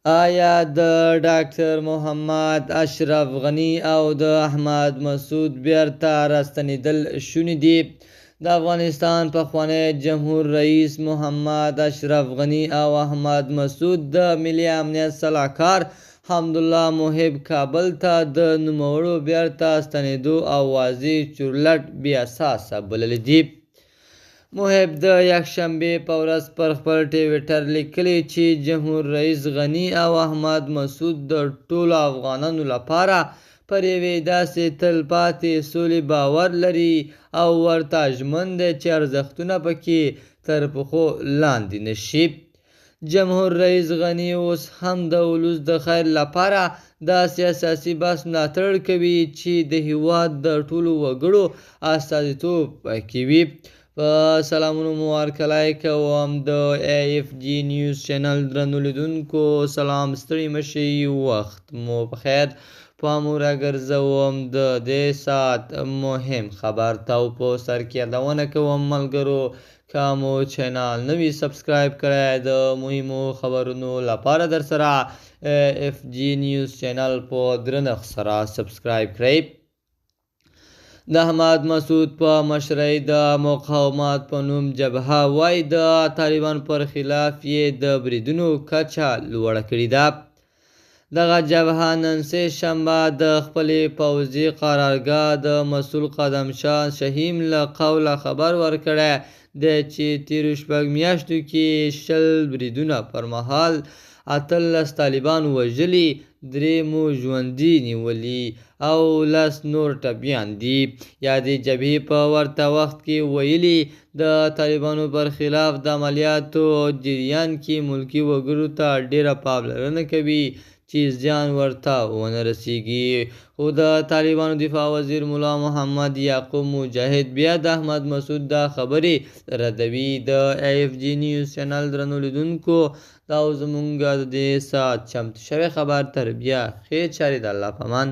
آیا د ډاکټر محمد اشرف غني او د احمد مسعود بیرته راستنیدل شوني دي؟ د افغانستان پخوانی جمهور رئیس محمد اشرف غني او احمد مسعود د ملي امنیت سلاکار حمدالله محب کابل ته د نوموړو بیرته ستنېدو او واضح چورلټ بې اساسه بللی دي. محب د یکشنبې په ورځ پر خپل ټویټر لیکلي چې جمهور رئیس غني او احمد مسعود د ټولو افغانانو لپاره پر یوې داسې تلپاتې سولې باور لري او ورته ژمن دی چې ارزښتونه پکې تر پښو لاندې نشي. جمهور رئیس غني اوس هم د ولس د خیر لپاره داسې اساسي بحث ملاتړ کوي چې د هېواد د ټولو وګړو استازیتوب پکې وي. په سلامونو مو ورکړی کوم د AFG نیوز چینل درنو لیدونکو، سلام، ستړي مشئ، وخت مو پخیر. پام راګرځوم د دې ساعت مهم خبر ته او په سر کې یادونه کوم ملګرو که مو چینل نوي سبسکرایب کړی د مهمو خبرونو لپاره در سره AFG نیوز چینل په درنښت سره سبسکرایب کړئ. د احمد مسعود په مشرۍ د مقاومت په نوم جبهه وایي د طالبانو پر خلاف یې د بریدونو کچه لوړه کړې ده. دغه جبهه نن سه شنبه د خپلې پوځي قرارګاه د مسؤل قدم شاه شهیم له قوله خبر ورکړی دی چې تېرو 6 میاشتو کې 20 بریدونه پر مهال 18 طالبان وژلي، 3 مو ژوندي نیولي او 10 نور ټپیان دي. یادې جبهې په ورته وخت کې ویلي د طالبانو پر خلاف د عملیاتو جریان کې ملکي وګړو ته ډېره پاملرنه کوي چې زیان ورته ونه رسیږي. خو د طالبانو دفاع وزیر ملا محمد یعقوب مجاهد بیا د احمد مسعود دا خبرې ردوي. د AFG نیوز چینل درنو لیدونکو، دا زموږ د دې ساعت چمتو شوی خبر. تر بیا خیر چارې د الله په امان.